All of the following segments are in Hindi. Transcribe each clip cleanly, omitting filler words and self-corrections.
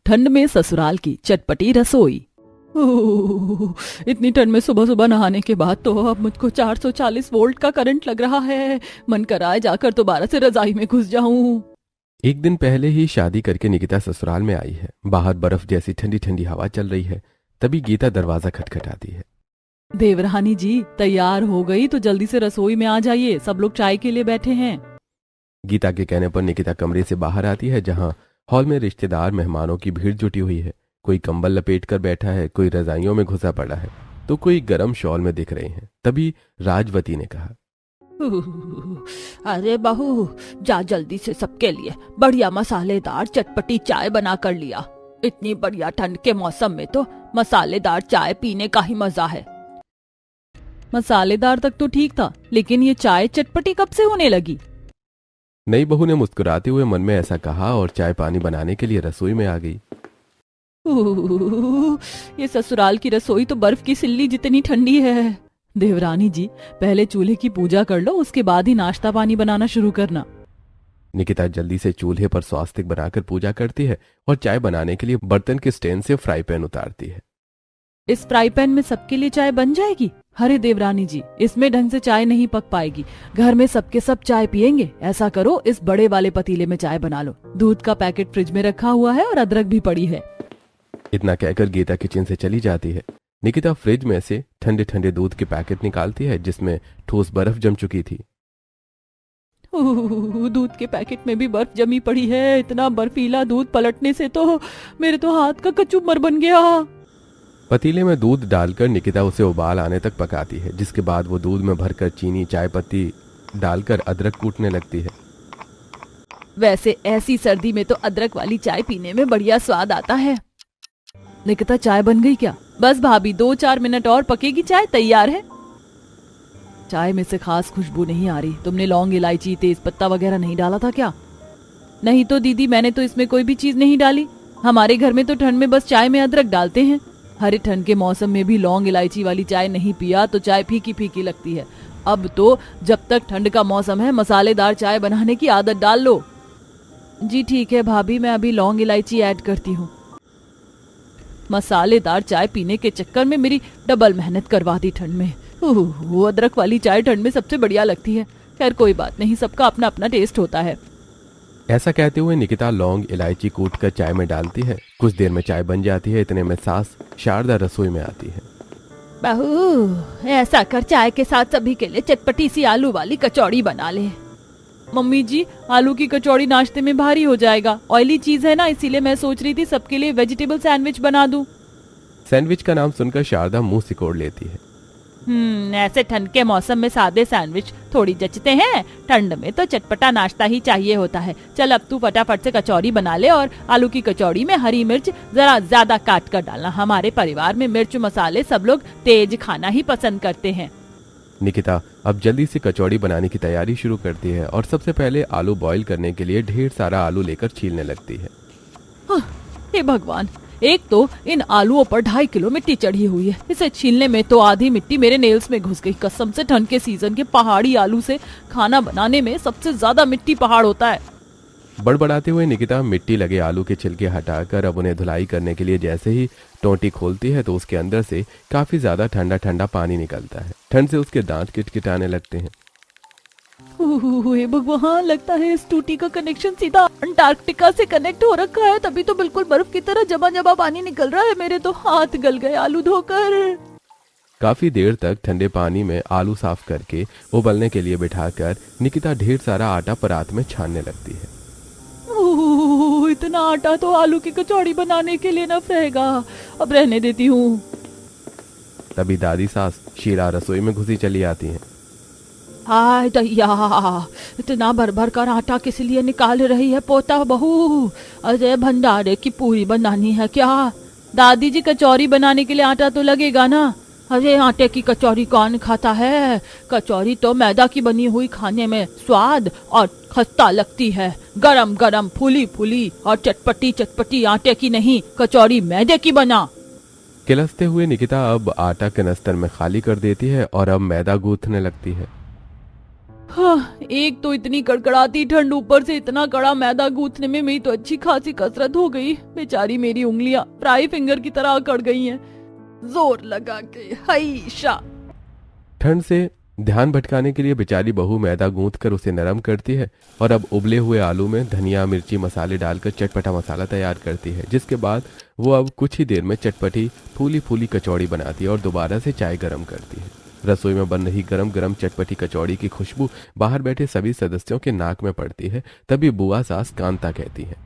ठंड में ससुराल की चटपटी रसोई। इतनी ठंड में सुबह सुबह नहाने के बाद तो अब मुझको 440 वोल्ट का करंट लग रहा है। मन कर रहा है जाकर दोबारा से रजाई में घुस जाऊं। एक दिन पहले ही शादी करके निकिता ससुराल में आई है। बाहर बर्फ जैसी ठंडी ठंडी हवा चल रही है। तभी गीता दरवाजा खटखटाती है। देवरानी जी तैयार हो गई तो जल्दी से रसोई में आ जाइए, सब लोग चाय के लिए बैठे हैं। गीता के कहने पर निकिता कमरे से बाहर आती है, जहां हॉल में रिश्तेदार मेहमानों की भीड़ जुटी हुई है। कोई कंबल लपेट कर बैठा है, कोई रजाइयों में घुसा पड़ा है, तो कोई गरम शॉल में दिख रहे हैं। तभी राजवती ने कहा, अरे बहू, जा जल्दी से सबके लिए बढ़िया मसालेदार चटपटी चाय बना कर लिया। इतनी बढ़िया ठंड के मौसम में तो मसालेदार चाय पीने का ही मजा है। मसालेदार तक तो ठीक था, लेकिन ये चाय चटपटी कब से होने लगी? नई बहू ने मुस्कुराते हुए मन में ऐसा कहा और चाय पानी बनाने के लिए रसोई में आ गई। ये ससुराल की रसोई तो बर्फ की सिल्ली जितनी ठंडी है। देवरानी जी पहले चूल्हे की पूजा कर लो, उसके बाद ही नाश्ता पानी बनाना शुरू करना। निकिता जल्दी से चूल्हे पर स्वास्तिक बनाकर पूजा करती है और चाय बनाने के लिए बर्तन के स्टैंड से फ्राई पैन उतारती है। इस फ्राई पैन में सबके लिए चाय बन जाएगी? अरे देवरानी जी, इसमें ढंग से चाय नहीं पक पाएगी। घर में सबके सब चाय पियेंगे। ऐसा करो, इस बड़े वाले पतीले में चाय बना लो। दूध का पैकेट फ्रिज में रखा हुआ है और अदरक भी पड़ी है। इतना कहकर गीता किचन से चली जाती है। निकिता फ्रिज में से ठंडे ठंडे दूध के पैकेट निकालती है, जिसमें ठोस बर्फ जम चुकी थी। दूध के पैकेट में भी बर्फ जमी पड़ी है। इतना बर्फीला दूध पलटने से तो मेरे तो हाथ का कचूमर बन गया। पतीले में दूध डालकर निकिता उसे उबाल आने तक पकाती है, जिसके बाद वो दूध में भरकर चीनी चाय पत्ती डालकर अदरक कूटने लगती है। वैसे ऐसी सर्दी में तो अदरक वाली चाय पीने में बढ़िया स्वाद आता है। निकिता चाय बन गई क्या? बस भाभी, 2-4 मिनट और पकेगी, चाय तैयार है। चाय में से खास खुशबू नहीं आ रही। तुमने लौंग इलायची तेज पत्ता वगैरह नहीं डाला था क्या? नहीं तो दीदी, मैंने तो इसमें कोई भी चीज नहीं डाली। हमारे घर में तो ठंड में बस चाय में अदरक डालते हैं। हरे ठंड के मौसम में भी लौंग इलायची वाली चाय नहीं पिया तो चाय फीकी फीकी लगती है। अब तो जब तक ठंड का मौसम है मसालेदार चाय बनाने की आदत डाल लो। जी ठीक है भाभी, मैं अभी लौंग इलायची ऐड करती हूँ। मसालेदार चाय पीने के चक्कर में मेरी डबल मेहनत करवा दी ठंड में। वो अदरक वाली चाय ठंड में सबसे बढ़िया लगती है। खैर कोई बात नहीं, सबका अपना अपना टेस्ट होता है। ऐसा कहते हुए निकिता लौंग इलायची कूट कर चाय में डालती है। कुछ देर में चाय बन जाती है। इतने में सास शारदा रसोई में आती है। बहू, ऐसा कर चाय के साथ सभी के लिए चटपटी सी आलू वाली कचौड़ी बना ले। मम्मी जी, आलू की कचौड़ी नाश्ते में भारी हो जाएगा। ऑयली चीज है ना, इसीलिए मैं सोच रही थी सबके लिए वेजिटेबल सैंडविच बना दूं। सैंडविच का नाम सुनकर शारदा मुंह सिकोड़ लेती है। ऐसे ठंड के मौसम में सादे सैंडविच थोड़ी जचते हैं। ठंड में तो चटपटा नाश्ता ही चाहिए होता है। चल अब तू फटाफट से कचौड़ी बना ले, और आलू की कचौड़ी में हरी मिर्च जरा ज्यादा काट कर डालना। हमारे परिवार में मिर्च मसाले सब लोग तेज खाना ही पसंद करते हैं। निकिता अब जल्दी से कचौड़ी बनाने की तैयारी शुरू करती है और सबसे पहले आलू बॉईल करने के लिए ढेर सारा आलू लेकर छीलने लगती है। हे भगवान, एक तो इन आलूओं पर 2.5 किलो मिट्टी चढ़ी हुई है। इसे छीलने में तो आधी मिट्टी मेरे नेल्स में घुस गई। कसम से ठंड के सीजन के पहाड़ी आलू से खाना बनाने में सबसे ज्यादा मिट्टी पहाड़ होता है। बड़बड़ाते हुए निकिता मिट्टी लगे आलू के छिलके हटाकर अब उन्हें धुलाई करने के लिए जैसे ही टोंटी खोलती है तो उसके अंदर से काफी ज्यादा ठंडा ठंडा पानी निकलता है। ठंड से उसके दांत किटकिटाने लगते हैं। हे भगवान, लगता है इस टूटी का कनेक्शन सीधा अंटार्कटिका से कनेक्ट हो रखा है, तभी तो बिल्कुल बर्फ की तरह जमा जमा पानी निकल रहा है। मेरे तो हाथ गल गए आलू धोकर। काफी देर तक ठंडे पानी में आलू साफ करके उबलने के लिए बिठाकर निकिता ढेर सारा आटा परात में छानने लगती है। इतना आटा तो आलू की कचौड़ी बनाने के लिए न रहेगा, अब रहने देती हूँ। तभी दादी सास शीला रसोई में घुसी चली आती हैं। हाय दैया, इतना भर भर कर आटा किस लिए निकाल रही है पोता बहू? अरे भंडारे की पूरी बनानी है क्या? दादी जी, कचौरी बनाने के लिए आटा तो लगेगा ना। अरे आटे की कचौरी कौन खाता है? कचौरी तो मैदा की बनी हुई खाने में स्वाद और खस्ता लगती है। गरम गरम फूली फूली और चटपटी चटपटी आटे की नहीं, कचौरी मैदे की बना। किलसते हुए निकिता अब आटा कनस्तर में खाली कर देती है और अब मैदा गूंथने लगती है। हाँ, एक तो इतनी कड़कड़ाती ठंड, ऊपर से इतना कड़ा मैदा गूंथने में मेरी तो अच्छी खासी कसरत हो गई। बेचारी मेरी उंगलियां फ्राई फिंगर की तरह अकड़ गई हैं। जोर लगा के हाइशा। ठंड से ध्यान भटकाने के लिए बेचारी बहू मैदा गूंथ कर उसे नरम करती है और अब उबले हुए आलू में धनिया मिर्ची मसाले डालकर चटपटा मसाला तैयार करती है, जिसके बाद वो अब कुछ ही देर में चटपटी फूली फूली कचौड़ी बनाती है और दोबारा से चाय गर्म करती है। रसोई में बन रही गरम गरम चटपटी कचौड़ी की खुशबू बाहर बैठे सभी सदस्यों के नाक में पड़ती है। तभी बुआ सास कांता कहती है,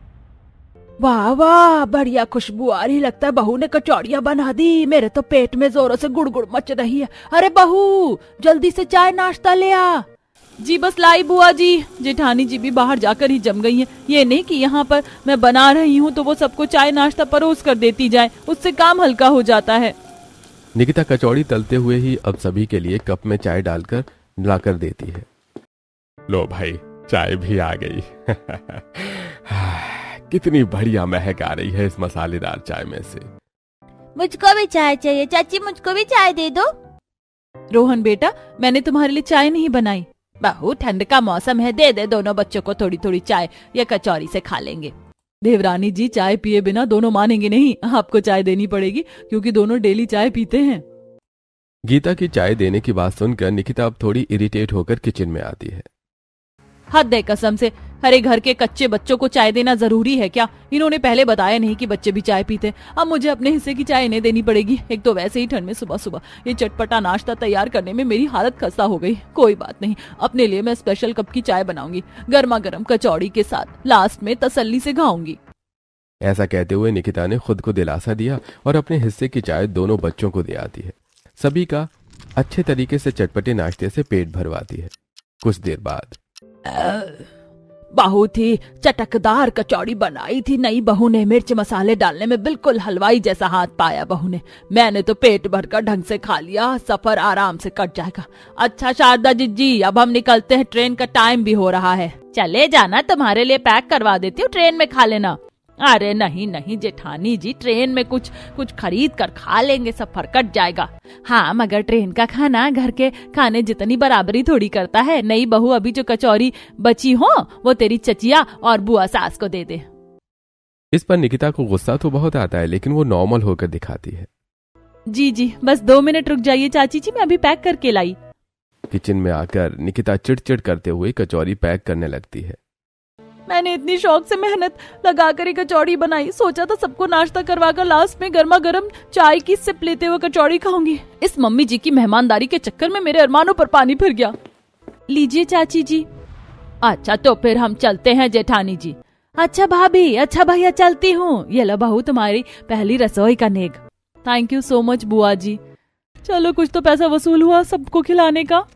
वाह वाह, बढ़िया खुशबू आ रही, लगता है बहू ने कचौड़ियाँ बना दी। मेरे तो पेट में जोरों से गुड़गुड़ मच रही है। अरे बहू, जल्दी से चाय नाश्ता ले आ। जी बस लाई बुआ जी। जेठानी जी भी बाहर जाकर ही जम गई हैं। ये नहीं कि यहाँ पर मैं बना रही हूँ तो वो सबको चाय नाश्ता परोस कर देती जाए, उससे काम हल्का हो जाता है। निकिता कचौड़ी तलते हुए ही अब सभी के लिए कप में चाय डालकर लाकर देती है। लो भाई, चाय भी आ गई। कितनी बढ़िया महक आ रही है इस मसालेदार चाय में से। मुझको भी चाय चाहिए चाची, मुझको भी चाय दे दो। रोहन बेटा, मैंने तुम्हारे लिए चाय नहीं बनाई। बहू, ठंड का मौसम है, दे दे दोनों बच्चों को थोड़ी थोड़ी चाय, या कचौरी से खा लेंगे। देवरानी जी, चाय पिए बिना दोनों मानेंगे नहीं, आपको चाय देनी पड़ेगी क्योंकि दोनों डेली चाय पीते हैं। गीता की चाय देने की बात सुनकर निकिता अब थोड़ी इरिटेट होकर किचन में आती है। हद है कसम से, हरे घर के कच्चे बच्चों को चाय देना जरूरी है क्या? इन्होंने पहले बताया नहीं कि बच्चे भी चाय पीते। अब मुझे अपने हिस्से की चाय इन्हें देनी पड़ेगी। एक तो वैसे ही ठंड में सुबह सुबह ये चटपटा नाश्ता तैयार करने में मेरी हालत खस्ता हो गई। कोई बात नहीं, अपने लिए मैं स्पेशल कप की चाय बनाऊंगी, गर्मा गर्म कचौड़ी के साथ, लास्ट में तसल्ली से खाऊंगी। ऐसा कहते हुए निकिता ने खुद को दिलासा दिया और अपने हिस्से की चाय दोनों बच्चों को दे आती है। सभी का अच्छे तरीके से चटपटे नाश्ते से पेट भरवाती है। कुछ देर बाद बहुत ही चटकदार कचौड़ी बनाई थी नई बहू ने। मिर्च मसाले डालने में बिल्कुल हलवाई जैसा हाथ पाया बहू ने। मैंने तो पेट भरकर ढंग से खा लिया, सफर आराम से कट जाएगा। अच्छा शारदा जी, अब हम निकलते हैं, ट्रेन का टाइम भी हो रहा है। चले जाना, तुम्हारे लिए पैक करवा देती हूँ, ट्रेन में खा लेना। अरे नहीं नहीं जेठानी जी, ट्रेन में कुछ खरीद कर खा लेंगे, सफर कट जाएगा। हाँ, मगर ट्रेन का खाना घर के खाने जितनी बराबरी थोड़ी करता है। नई बहू, अभी जो कचौरी बची हो वो तेरी चचिया और बुआ सास को दे दे। इस पर निकिता को गुस्सा तो बहुत आता है, लेकिन वो नॉर्मल होकर दिखाती है। जी जी, बस 2 मिनट रुक जाइए चाची जी, मैं अभी पैक करके लाई। किचन में आकर निकिता चिड़चिड़ करते हुए कचौरी पैक करने लगती है। मैंने इतनी शौक से मेहनत लगाकर एक कचौड़ी बनाई, सोचा था सबको नाश्ता करवाकर लास्ट में गर्मा गर्म चाय की सिप लेते हुए कचौड़ी खाऊंगी। इस मम्मी जी की मेहमानदारी के चक्कर में मेरे अरमानों पर पानी फिर गया। लीजिए चाची जी। अच्छा तो फिर हम चलते हैं जेठानी जी। अच्छा भाभी, अच्छा भैया, चलती हूँ। ये लो बहू, तुम्हारी पहली रसोई का नेग। थैंक यू सो मच बुआ जी। चलो, कुछ तो पैसा वसूल हुआ सबको खिलाने का।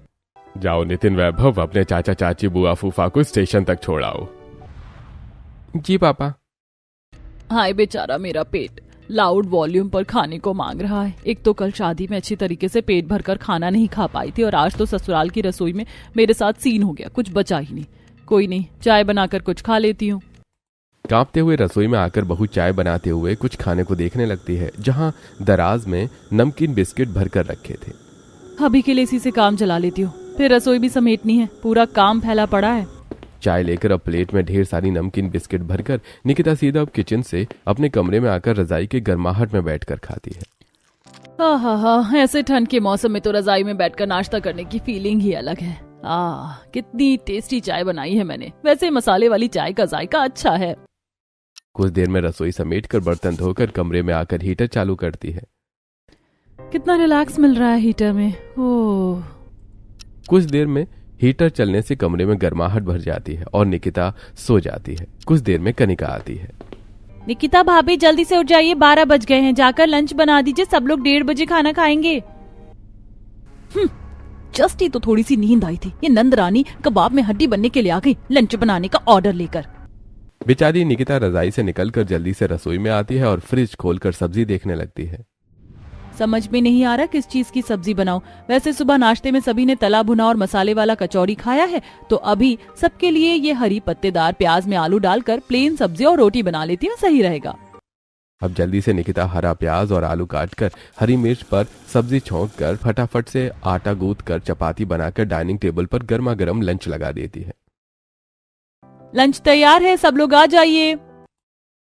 जाओ नितिन वैभव, अपने चाचा चाची बुआ फूफा को स्टेशन तक छोड़ाओ। जी पापा। हाय बेचारा मेरा पेट लाउड वॉल्यूम पर खाने को मांग रहा है। एक तो कल शादी में अच्छी तरीके से पेट भरकर खाना नहीं खा पाई थी और आज तो ससुराल की रसोई में मेरे साथ सीन हो गया, कुछ बचा ही नहीं। कोई नहीं, चाय बनाकर कुछ खा लेती हूँ। कांपते हुए रसोई में आकर बहू चाय बनाते हुए कुछ खाने को देखने लगती है, जहां दराज में नमकीन बिस्किट भरकर रखे थे। अभी के लिए इसी से काम चला लेती हूँ, फिर रसोई भी समेटनी है, पूरा काम फैला पड़ा है। चाय लेकर अब प्लेट में ढेर सारी नमकीन बिस्किट भरकर निकिता सीधा अब किचन से अपने कमरे में आकर रजाई के गर्माहट में बैठकर खाती है। हाँ, ऐसे ठंड के मौसम में तो रजाई में बैठकर नाश्ता करने की फीलिंग ही अलग है। कितनी टेस्टी चाय बनाई है मैंने। वैसे मसाले वाली चाय का जायका अच्छा है। कुछ देर में रसोई समेटकर बर्तन धोकर कमरे में आकर हीटर चालू करती है। कितना रिलैक्स मिल रहा है हीटर में। ओह। कुछ देर में हीटर चलने से कमरे में गर्माहट भर जाती है और निकिता सो जाती है। कुछ देर में कनिका आती है। निकिता भाभी, जल्दी से उठ जाइए, 12 बज गए हैं, जाकर लंच बना दीजिए, सब लोग 1:30 बजे खाना खाएंगे। जस्ट ही तो थोड़ी सी नींद आई थी, ये नंदरानी कबाब में हड्डी बनने के लिए आ गई लंच बनाने का ऑर्डर लेकर। बेचारी निकिता रजाई से निकलकर जल्दी से रसोई में आती है और फ्रिज खोलकर सब्जी देखने लगती है। समझ में नहीं आ रहा किस चीज की सब्जी बनाऊं। वैसे सुबह नाश्ते में सभी ने तला भुना और मसाले वाला कचौड़ी खाया है, तो अभी सबके लिए ये हरी पत्तेदार प्याज में आलू डालकर प्लेन सब्जी और रोटी बना लेती हूँ, सही रहेगा। अब जल्दी से निकिता हरा प्याज और आलू काटकर हरी मिर्च पर सब्जी छोंक कर फटाफट से आटा गूंथ कर चपाती बनाकर डाइनिंग टेबल पर गर्मा गर्म लंच लगा देती है। लंच तैयार है, सब लोग आ जाइए।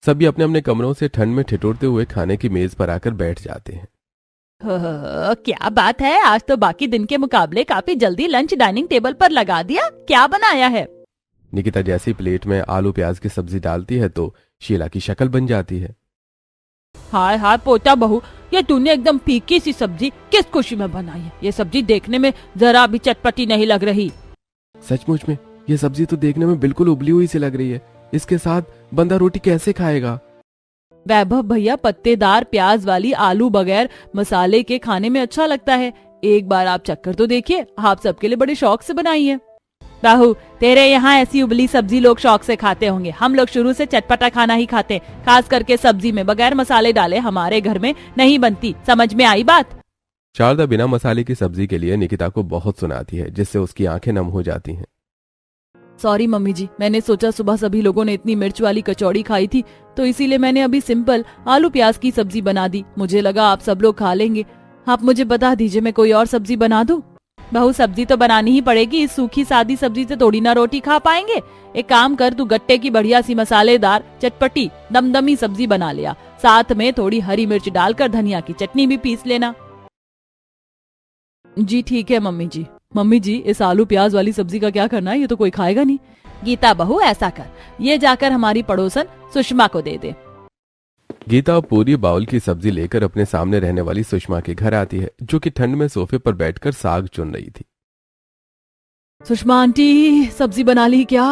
सभी अपने अपने कमरों से ठंड में ठिठुरते हुए खाने की मेज पर आकर बैठ जाते हैं। क्या बात है, आज तो बाकी दिन के मुकाबले काफी जल्दी लंच डाइनिंग टेबल पर लगा दिया। क्या बनाया है? निकिता जैसी प्लेट में आलू प्याज की सब्जी डालती है तो शीला की शक्ल बन जाती है। हाय हाय पोता बहू, ये तूने एकदम फीकी सी सब्जी किस खुशी में बनाई है? ये सब्जी देखने में जरा भी चटपटी नहीं लग रही। सचमुच में ये सब्जी तो देखने में बिल्कुल उबली हुई सी लग रही है। इसके साथ बंदा रोटी कैसे खाएगा? वैभव भैया, पत्तेदार प्याज वाली आलू बगैर मसाले के खाने में अच्छा लगता है। एक बार आप चक्कर तो देखिए, आप सबके लिए बड़े शौक से बनाई है। बाहू, तेरे यहाँ ऐसी उबली सब्जी लोग शौक से खाते होंगे। हम लोग शुरू से चटपटा खाना ही खाते, खास करके सब्जी में बगैर मसाले डाले हमारे घर में नहीं बनती। समझ में आई बात? शारदा बिना मसाले की सब्जी के लिए निकिता को बहुत सुनाती है, जिससे उसकी आंखें नम हो जाती हैं। सॉरी मम्मी जी, मैंने सोचा सुबह सभी लोगों ने इतनी मिर्च वाली कचौड़ी खाई थी तो इसीलिए मैंने अभी सिंपल आलू प्याज की सब्जी बना दी। मुझे लगा आप सब लोग खा लेंगे। आप मुझे बता दीजिए, मैं कोई और सब्जी बना दूं? बहू, सब्जी तो बनानी ही पड़ेगी। इस सूखी सादी सब्जी से थोड़ी ना रोटी खा पाएंगे। एक काम कर, तू गट्टे की बढ़िया सी मसालेदार चटपटी दमदमी सब्जी बना लिया। साथ में थोड़ी हरी मिर्च डालकर धनिया की चटनी भी पीस लेना। जी ठीक है मम्मी जी। मम्मी जी, इस आलू प्याज वाली सब्जी का क्या करना है? ये तो कोई खाएगा नहीं। गीता बहू, ऐसा कर, ये जाकर हमारी पड़ोसन सुषमा को दे दे। गीता पूरी बाउल की सब्जी लेकर अपने सामने रहने वाली सुषमा के घर आती है, जो कि ठंड में सोफे पर बैठकर साग चुन रही थी। सुषमा आंटी, सब्जी बना ली क्या?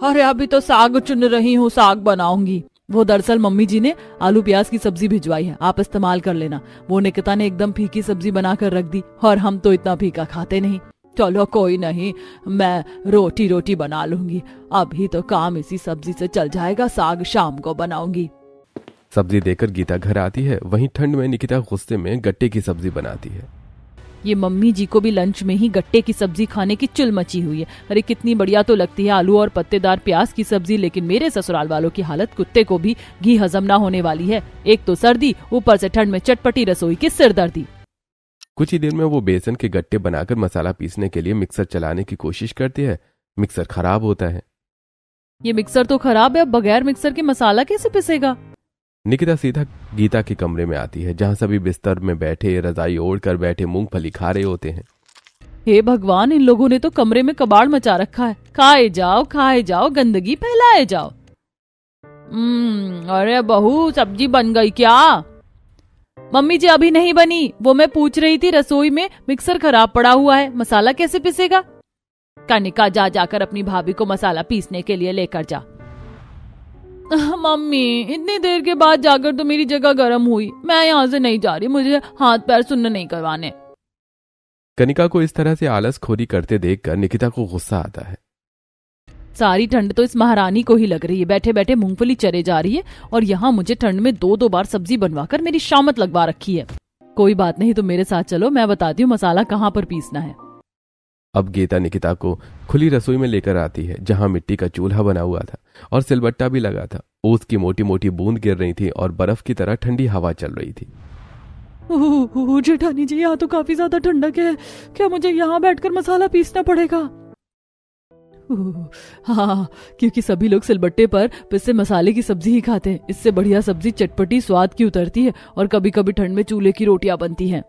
अरे अभी तो साग चुन रही हूँ, साग बनाऊंगी। वो दरअसल मम्मी जी ने आलू प्याज की सब्जी भिजवाई है, आप इस्तेमाल कर लेना। वो निकिता ने एकदम फीकी सब्जी बनाकर रख दी और हम तो इतना फीका खाते नहीं। चलो कोई नहीं, मैं रोटी बना लूंगी। अभी तो काम इसी सब्जी से चल जाएगा, साग शाम को बनाऊंगी। सब्जी देकर गीता घर आती है। वहीं ठंड में निकिता गुस्से में गट्टे की सब्जी बनाती है। ये मम्मी जी को भी लंच में ही गट्टे की सब्जी खाने की चुल मची हुई है। अरे कितनी बढ़िया तो लगती है आलू और पत्तेदार प्याज की सब्जी, लेकिन मेरे ससुराल वालों की हालत कुत्ते को भी घी हजम ना होने वाली है। एक तो सर्दी, ऊपर से ठंड में चटपटी रसोई की सिरदर्दी। कुछ ही देर में वो बेसन के गट्टे बनाकर मसाला पीसने के लिए मिक्सर चलाने की कोशिश करती है। मिक्सर खराब होता है। ये मिक्सर तो खराब है, अब बगैर मिक्सर के मसाला कैसे पिसेगा? निकिता सीधा गीता के कमरे में आती है, जहां सभी बिस्तर में बैठे रजाई ओढ़कर बैठे मूंगफली खा रहे होते हैं। हे भगवान, इन लोगों ने तो कमरे में कबाड़ मचा रखा है। खाए जाओ, गंदगी फैलाए जाओ। अरे बहू, सब्जी बन गई क्या? मम्मी जी अभी नहीं बनी, वो मैं पूछ रही थी। रसोई में मिक्सर खराब पड़ा हुआ है, मसाला कैसे पिसेगा? कनिका, जाकर अपनी भाभी को मसाला पीसने के लिए लेकर जा। मम्मी, इतनी देर के बाद जाकर तो मेरी जगह गर्म हुई। मैं यहाँ से नहीं जा रही, मुझे हाथ पैर सुन्न नहीं करवाने। कनिका को इस तरह से आलस खोरी करते देखकर निकिता को गुस्सा आता है। सारी ठंड तो इस महारानी को ही लग रही है। बैठे बैठे मूंगफली चरे जा रही है और यहाँ मुझे ठंड में 2-2 बार सब्जी बनवाकर मेरी शामत लगवा रखी है। कोई बात नहीं, तुम मेरे साथ चलो, मैं बताती हूँ मसाला कहाँ पर पीसना है। अब गीता निकिता को खुली रसोई में लेकर आती है, जहां मिट्टी का चूल्हा बना हुआ था और सिलबट्टा भी लगा था। ओस की मोटी मोटी बूंद गिर रही थी और बर्फ की तरह ठंडी हवा चल रही थी। जेठानी जी, यहाँ तो काफी ज्यादा ठंडक है। क्या मुझे यहाँ बैठकर मसाला पीसना पड़ेगा? हाँ, क्योंकि सभी लोग सिलबट्टे पर पिसे मसाले की सब्जी ही खाते हैं। इससे बढ़िया सब्जी चटपटी स्वाद की उतरती है और कभी कभी ठंड में चूल्हे की रोटियां बनती हैं।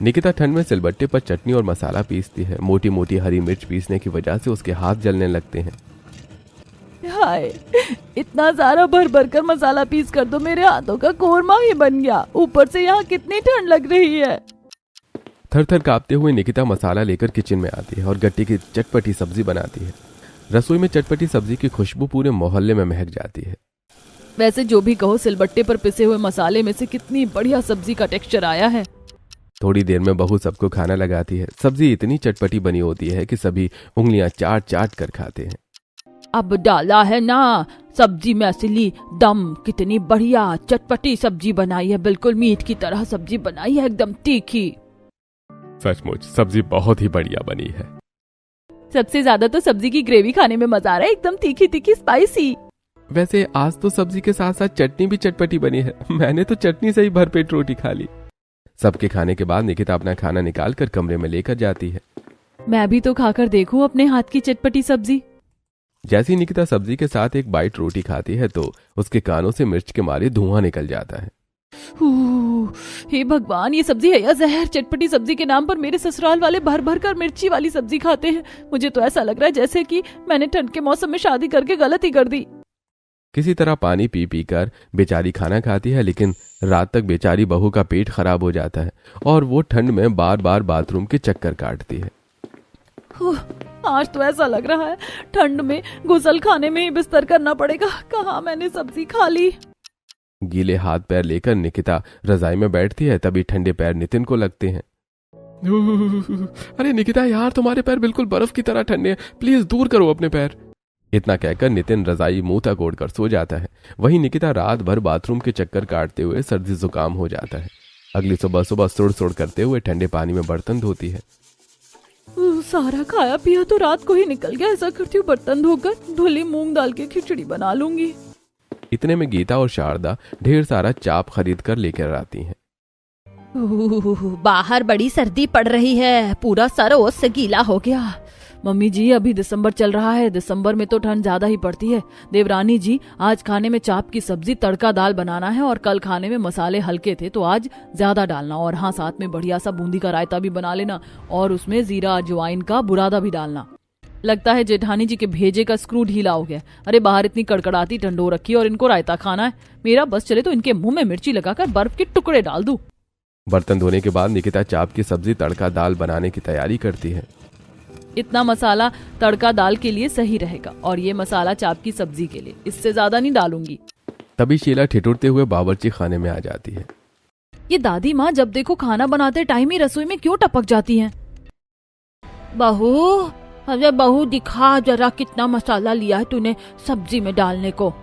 निकिता ठंड में सिलबट्टे पर चटनी और मसाला पीसती है। मोटी मोटी हरी मिर्च पीसने की वजह से उसके हाथ जलने लगते हैं। हाय, इतना सारा भर कर मसाला पीस कर तो मेरे हाथों का कोरमा ही बन गया। ऊपर से यहाँ कितनी ठंड लग रही है। थर-थर कांपते हुए निकिता मसाला लेकर किचन में आती है और गट्टे की चटपटी सब्जी बनाती है। रसोई में चटपटी सब्जी की खुशबू पूरे मोहल्ले में महक जाती है। वैसे जो भी कहो, सिलबट्टे पर पिसे हुए मसाले में से कितनी बढ़िया सब्जी का टेक्सचर आया है। थोड़ी देर में बहू सबको खाना लगाती है। सब्जी इतनी चटपटी बनी होती है कि सभी उंगलियां चाट कर खाते हैं। अब डाला है ना सब्जी में असली दम। कितनी बढ़िया चटपटी सब्जी बनाई है, बिल्कुल मीट की तरह सब्जी बनाई है, एकदम तीखी। सचमुच सब्जी बहुत ही बढ़िया बनी है। सबसे ज्यादा तो सब्जी की ग्रेवी खाने में मजा आ रहा है, एकदम तीखी तीखी स्पाइसी। वैसे आज तो सब्जी के साथ साथ चटनी भी चटपटी बनी है। मैंने तो चटनी से ही भरपेट रोटी खा ली। सबके खाने के बाद निकिता अपना खाना निकाल कर कमरे में लेकर जाती है। मैं भी तो खाकर देखूं अपने हाथ की चटपटी सब्जी। जैसे ही निकिता सब्जी के साथ एक बाइट रोटी खाती है तो उसके कानों से मिर्च के मारे धुआं निकल जाता है। हे भगवान, ये सब्जी है या जहर। चटपटी सब्जी के नाम पर मेरे ससुराल वाले भर भर कर मिर्ची वाली सब्जी खाते हैं। मुझे तो ऐसा लग रहा है जैसे कि मैंने ठंड के मौसम में शादी करके गलती कर दी। किसी तरह पानी पी पी कर बेचारी खाना खाती है, लेकिन रात तक बेचारी बहू का पेट खराब हो जाता है और वो ठंड में बार बार बाथरूम के चक्कर काटती है। आज तो ऐसा लग रहा है ठंड में गुसल खाने में ही बिस्तर करना पड़ेगा। कहाँ मैंने सब्जी खा ली। गीले हाथ पैर लेकर निकिता रजाई में बैठती है, तभी ठंडे पैर नितिन को लगते हैं। अरे निकिता यार, तुम्हारे पैर बिल्कुल बर्फ की तरह ठंडे हैं, प्लीज दूर करो अपने पैर। इतना कहकर नितिन रजाई मुंह तक ओढ़कर सो जाता है। वहीं निकिता रात भर बाथरूम के चक्कर काटते हुए सर्दी जुकाम हो जाता है। अगली सुबह सुबह सुड़ सुड़ करते हुए ठंडे पानी में बर्तन धोती है। सारा खाया पिया तो रात को ही निकल गया। ऐसा करती हूँ बर्तन धोकर धुली मूंग दाल की खिचड़ी बना लूंगी। इतने में गीता और शारदा ढेर सारा चाप खरीद कर लेकर आती हैं। बाहर बड़ी सर्दी पड़ रही है, पूरा सर ओस से गीला हो गया। मम्मी जी, अभी दिसंबर चल रहा है, दिसंबर में तो ठंड ज्यादा ही पड़ती है। देवरानी जी, आज खाने में चाप की सब्जी तड़का दाल बनाना है और कल खाने में मसाले हल्के थे तो आज ज्यादा डालना। और हाँ, साथ में बढ़िया सा बूंदी का रायता भी बना लेना और उसमें जीरा अजवाइन का बुरादा भी डालना। लगता है जेठानी जी के भेजे का स्क्रू ढीला हो गया। अरे बाहर इतनी कड़कड़ाती ठंड हो रखी है और इनको रायता खाना है। मेरा बस चले तो इनके मुंह में मिर्ची लगाकर बर्फ के टुकड़े डाल दूं। बर्तन धोने के बाद निकिता चाप की सब्जी तड़का दाल बनाने की तैयारी करती है। इतना मसाला तड़का दाल के लिए सही रहेगा और ये मसाला चाप की सब्जी के लिए, इससे ज्यादा नहीं डालूंगी। तभी शीला ठिठुरते हुए बावर्ची खाने में आ जाती है। ये दादी माँ जब देखो खाना बनाते टाइम ही रसोई में क्यों टपक जाती हैं? बहू, अरे बहू दिखा जरा कितना मसाला लिया है तूने सब्जी में डालने को।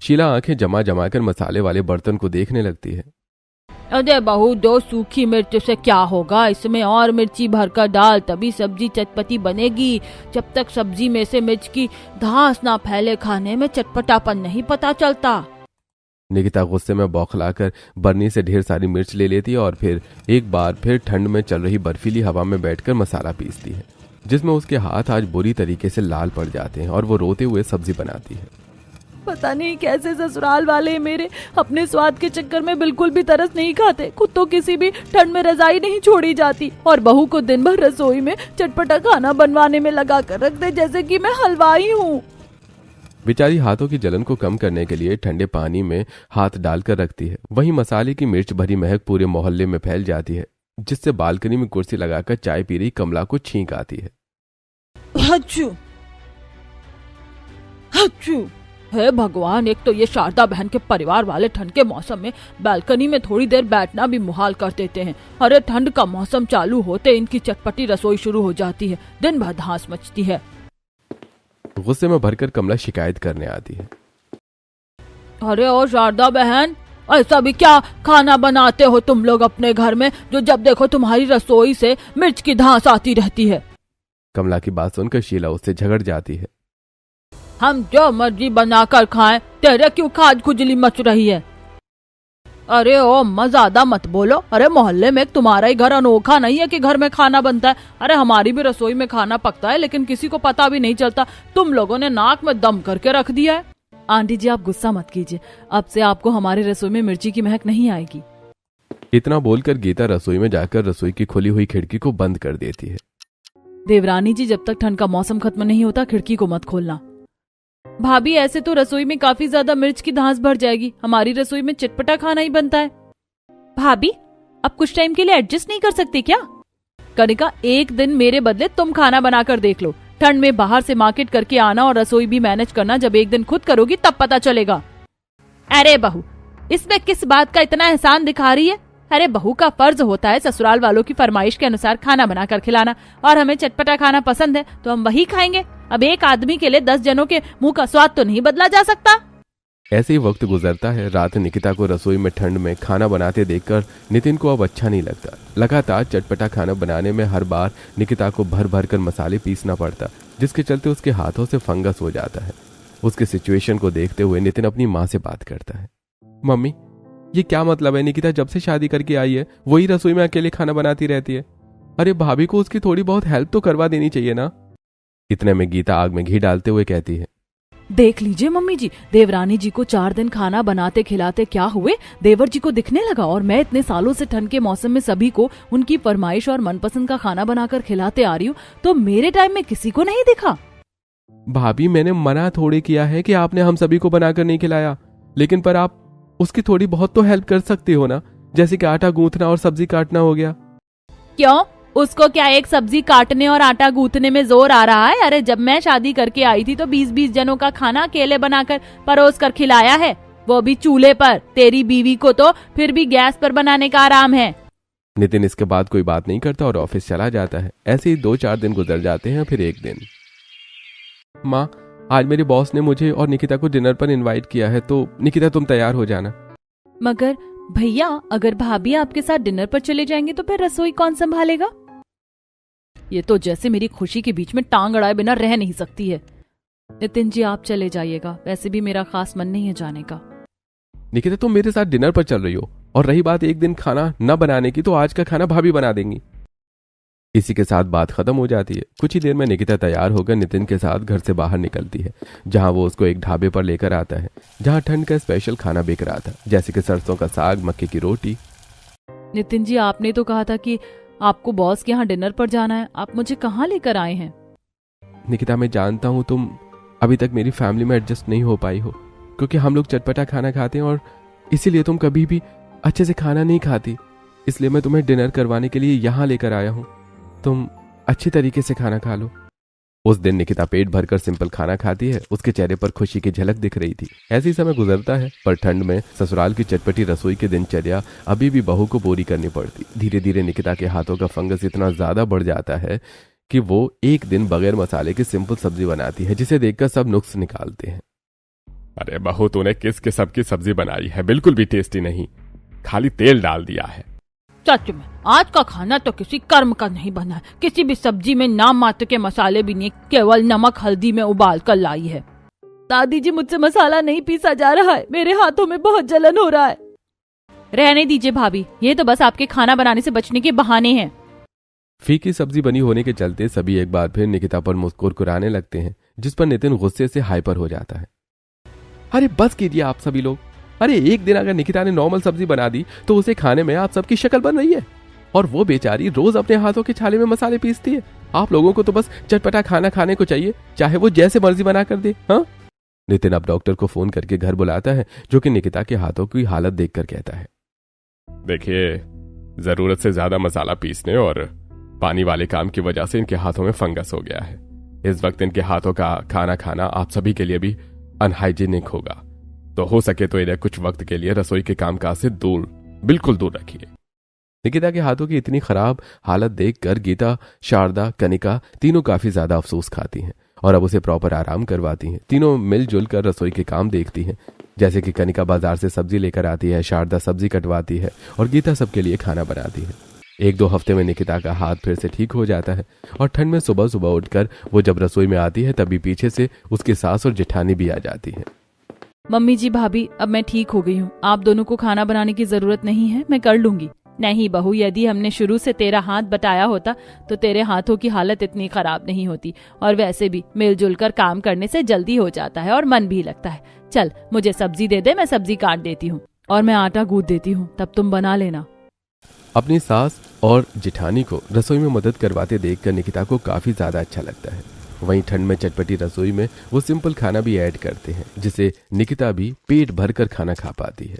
शीला आंखें जमा जमा कर मसाले वाले बर्तन को देखने लगती है। अरे बहू, 2 सूखी मिर्च से क्या होगा, इसमें और मिर्ची भरकर डाल तभी सब्जी चटपटी बनेगी। जब तक सब्जी में से मिर्च की धांस ना फैले खाने में चटपटापन नहीं पता चलता। निकिता गुस्से में बौखलाकर बरनी से ढेर सारी मिर्च ले लेती है और फिर एक बार फिर ठंड में चल रही बर्फीली हवा में बैठकर मसाला पीसती है, जिसमें उसके हाथ आज बुरी तरीके से लाल पड़ जाते हैं और वो रोते हुए सब्जी बनाती है। पता नहीं कैसे ससुराल वाले मेरे अपने स्वाद के चक्कर में बिल्कुल भी तरस नहीं खाते। खुद तो किसी भी ठंड में रजाई नहीं छोड़ी जाती और बहू को दिन भर रसोई में चटपटा खाना बनवाने में लगा कर रख दे जैसे कि मैं हलवाई हूँ। बेचारी हाथों की जलन को कम करने के लिए ठंडे पानी में हाथ डालकर रखती है। वहीं मसाले की मिर्च भरी महक पूरे मोहल्ले में फैल जाती है, जिससे बालकनी में कुर्सी लगाकर चाय पी रही कमला को छींक आती है। हच्चू हच्चू। हे भगवान, एक तो ये शारदा बहन के परिवार वाले ठंड के मौसम में बालकनी में थोड़ी देर बैठना भी मुहाल कर देते हैं। अरे ठंड का मौसम चालू होते इनकी चटपटी रसोई शुरू हो जाती है, दिन भर धांस मचती है। गुस्से में भरकर कमला शिकायत करने आती है। अरे ओ शारदा बहन, ऐसा भी क्या खाना बनाते हो तुम लोग अपने घर में जो जब देखो तुम्हारी रसोई से मिर्च की धांस आती रहती है? कमला की बात सुनकर शीला उससे झगड़ जाती है। हम जो मर्जी बनाकर खाएं, तेरे क्यों खाज खुजली मच रही है? अरे ओ अम्मा, ज्यादा मत बोलो। अरे मोहल्ले में तुम्हारा ही घर अनोखा नहीं है कि घर में खाना बनता है। अरे हमारी भी रसोई में खाना पकता है लेकिन किसी को पता भी नहीं चलता। तुम लोगों ने नाक में दम करके रख दिया है। आंटी जी, आप गुस्सा मत कीजिए, अब से आपको हमारी रसोई में मिर्ची की महक नहीं आएगी। इतना बोलकर गीता रसोई में जाकर रसोई की खुली हुई खिड़की को बंद कर देती है। देवरानी जी, जब तक ठंड का मौसम खत्म नहीं होता खिड़की को मत खोलना। भाभी, ऐसे तो रसोई में काफी ज्यादा मिर्च की धांस भर जाएगी। हमारी रसोई में चटपटा खाना ही बनता है। भाभी, अब कुछ टाइम के लिए एडजस्ट नहीं कर सकती क्या? कनिका, एक दिन मेरे बदले तुम खाना बनाकर देख लो। ठंड में बाहर से मार्केट करके आना और रसोई भी मैनेज करना जब एक दिन खुद करोगी तब पता चलेगा। अरे बहू, इसमें किस बात का इतना एहसान दिखा रही है? अरे बहू का फर्ज होता है ससुराल वालों की फरमाइश के अनुसार खाना बनाकर खिलाना, और हमें चटपटा खाना पसंद है तो हम वही खाएंगे। अब एक आदमी के लिए 10 जनों के मुंह का स्वाद तो नहीं बदला जा सकता। ऐसे ही वक्त गुजरता है। रात निकिता को रसोई में ठंड में खाना बनाते देखकर नितिन को अब अच्छा नहीं लगता। लगातार चटपटा खाना बनाने में हर बार निकिता को भर भर कर मसाले पीसना पड़ता, जिसके चलते उसके हाथों से फंगस हो जाता है। उसके सिचुएशन को देखते हुए नितिन अपनी माँ से बात करता है। मम्मी, ये क्या मतलब है? निकिता जब से शादी करके आई है वही रसोई में अकेले खाना बनाती रहती है। अरे भाभी को उसकी थोड़ी बहुत हेल्प तो करवा देनी चाहिए ना। इतने में गीता आग में घी डालते हुए कहती है, देख लीजिए मम्मी जी, देवरानी जी को 4 दिन खाना बनाते खिलाते क्या हुए, देवर जी को दिखने लगा। और मैं इतने सालों से ठंड के मौसम में सभी को उनकी फरमाइश और मनपसंद का खाना बनाकर खिलाते आ रही हूँ, तो मेरे टाइम में किसी को नहीं दिखा। भाभी मैंने मना थोड़े किया है कि आपने हम सभी को बनाकर नहीं खिलाया, लेकिन पर आप उसकी थोड़ी बहुत तो हेल्प कर सकते हो ना, जैसे कि आटा गूंथना और सब्जी काटना हो गया। क्यों, उसको क्या एक सब्जी काटने और आटा गूंथने में जोर आ रहा है? अरे जब मैं शादी करके आई थी तो 20-20 जनों का खाना अकेले बनाकर परोस कर खिलाया है, वो भी चूल्हे पर। तेरी बीवी को तो फिर भी गैस पर बनाने का आराम है। नितिन इसके बाद कोई बात नहीं करता और ऑफिस चला जाता है। ऐसे ही 2-4 दिन गुजर जाते हैं। फिर एक दिन, माँ, आज मेरे बॉस ने मुझे और निकिता को डिनर पर इनवाइट किया है, तो निकिता तुम तैयार हो जाना। मगर भैया, अगर भाभी आपके साथ डिनर पर चले जाएंगे तो फिर रसोई कौन संभालेगा? ये तो जैसे मेरी खुशी के बीच में टांग अड़ाए बिना रह नहीं सकती है। नितिन जी, आप चले जाइएगा, वैसे भी मेरा खास मन नहीं है जाने का। निकिता तुम मेरे साथ डिनर पर चल रही हो, और रही बात एक दिन खाना न बनाने की, तो आज का खाना भाभी बना देंगी। इसी के साथ बात खत्म हो जाती है। कुछ ही देर में निकिता तैयार होकर नितिन के साथ घर से बाहर निकलती है, जहां वो उसको एक ढाबे पर लेकर आता है, जहां ठंड का स्पेशल खाना बिक रहा था, जैसे कि सरसों का साग, मक्के की रोटी। नितिन जी, आपने तो कहा था कि आपको बॉस के यहाँ डिनर पर जाना है, आप मुझे कहाँ लेकर आए हैं? निकिता, मैं जानता हूँ तुम अभी तक मेरी फैमिली में एडजस्ट नहीं हो पाई हो, क्योंकि हम लोग चटपटा खाना खाते हैं और इसीलिए तुम कभी भी अच्छे से खाना नहीं खाती। इसलिए मैं तुम्हें डिनर करवाने के लिए यहाँ लेकर आया हूँ, तुम अच्छी तरीके से खाना खा लो। उस दिन निकिता पेट भरकर सिंपल खाना खाती है। उसके चेहरे पर खुशी की झलक दिख रही थी। ऐसे ही समय गुजरता है, पर ठंड में ससुराल की चटपटी रसोई की दिनचर्या अभी भी बहू को पूरी करनी पड़ती। धीरे धीरे निकिता के हाथों का फंगस इतना ज्यादा बढ़ जाता है कि वो एक दिन बगैर मसाले की सिंपल सब्जी बनाती है, जिसे देखकर सब नुक्स निकालते हैं। अरे बहू, तूने किस किस्म की सब्जी बनाई है? बिल्कुल भी टेस्टी नहीं, खाली तेल डाल दिया है। सच में आज का खाना तो किसी कर्म का नहीं बना है। किसी भी सब्जी में नाम मात्र के मसाले भी नहीं, केवल नमक हल्दी में उबाल कर लाई है। दादी जी, मुझसे मसाला नहीं पीसा जा रहा है, मेरे हाथों में बहुत जलन हो रहा है। रहने दीजिए भाभी, ये तो बस आपके खाना बनाने से बचने के बहाने हैं। फीकी सब्जी बनी होने के चलते सभी एक बार फिर निकिता पर मुस्कुराने लगते हैं, जिस पर नितिन गुस्से से हाइपर हो जाता है। अरे बस कीजिए आप सभी लोग। अरे एक दिन अगर निकिता ने नॉर्मल सब्जी बना दी तो उसे खाने में आप सबकी शक्ल बन रही है, और वो बेचारी रोज अपने हाथों के छाले में मसाले पीसती है। आप लोगों को तो बस चटपटा खाना खाने को चाहिए, चाहे वो जैसे मर्जी बना कर दे। हाँ, नितिन अब डॉक्टर को फोन करके घर बुलाता है, जो कि निकिता के हाथों की हालत देखकर कहता है, देखिए, जरूरत से ज्यादा मसाला पीसने और पानी वाले काम की वजह से इनके हाथों में फंगस हो गया है। इस वक्त इनके हाथों का खाना खाना आप सभी के लिए भी अनहाइजीनिक होगा, तो हो सके तो इन्हें कुछ वक्त के लिए रसोई के कामकाज से बिल्कुल दूर रखिए। निकिता के हाथों की इतनी खराब हालत देखकर गीता, शारदा, कनिका तीनों काफी ज्यादा अफसोस खाती हैं और अब उसे प्रॉपर आराम करवाती हैं। तीनों मिलजुल कर रसोई के काम देखती हैं, जैसे कि कनिका बाजार से सब्जी लेकर आती है, शारदा सब्जी कटवाती है और गीता सबके लिए खाना बनाती है। 1-2 हफ्ते में निकिता का हाथ फिर से ठीक हो जाता है और ठंड में सुबह सुबह उठकर वो जब रसोई में आती है तभी पीछे से उसकी सास और जेठानी भी आ जाती है। मम्मी जी, भाभी, अब मैं ठीक हो गई हूँ, आप दोनों को खाना बनाने की जरूरत नहीं है, मैं कर लूंगी। नहीं बहू, यदि हमने शुरू से तेरा हाथ बटाया होता तो तेरे हाथों की हालत इतनी खराब नहीं होती, और वैसे भी मिलजुल कर काम करने से जल्दी हो जाता है और मन भी लगता है। चल मुझे सब्जी दे दे, मैं सब्जी काट देती हूँ। और मैं आटा गूंथ देती हूँ, तब तुम बना लेना। अपनी सास और जेठानी को रसोई में मदद करवाते देखकर निकिता को काफी ज्यादा अच्छा लगता है। वहीं ठंड में चटपटी रसोई में वो सिंपल खाना भी ऐड करते हैं, जिसे निकिता भी पेट भरकर खाना खा पाती है।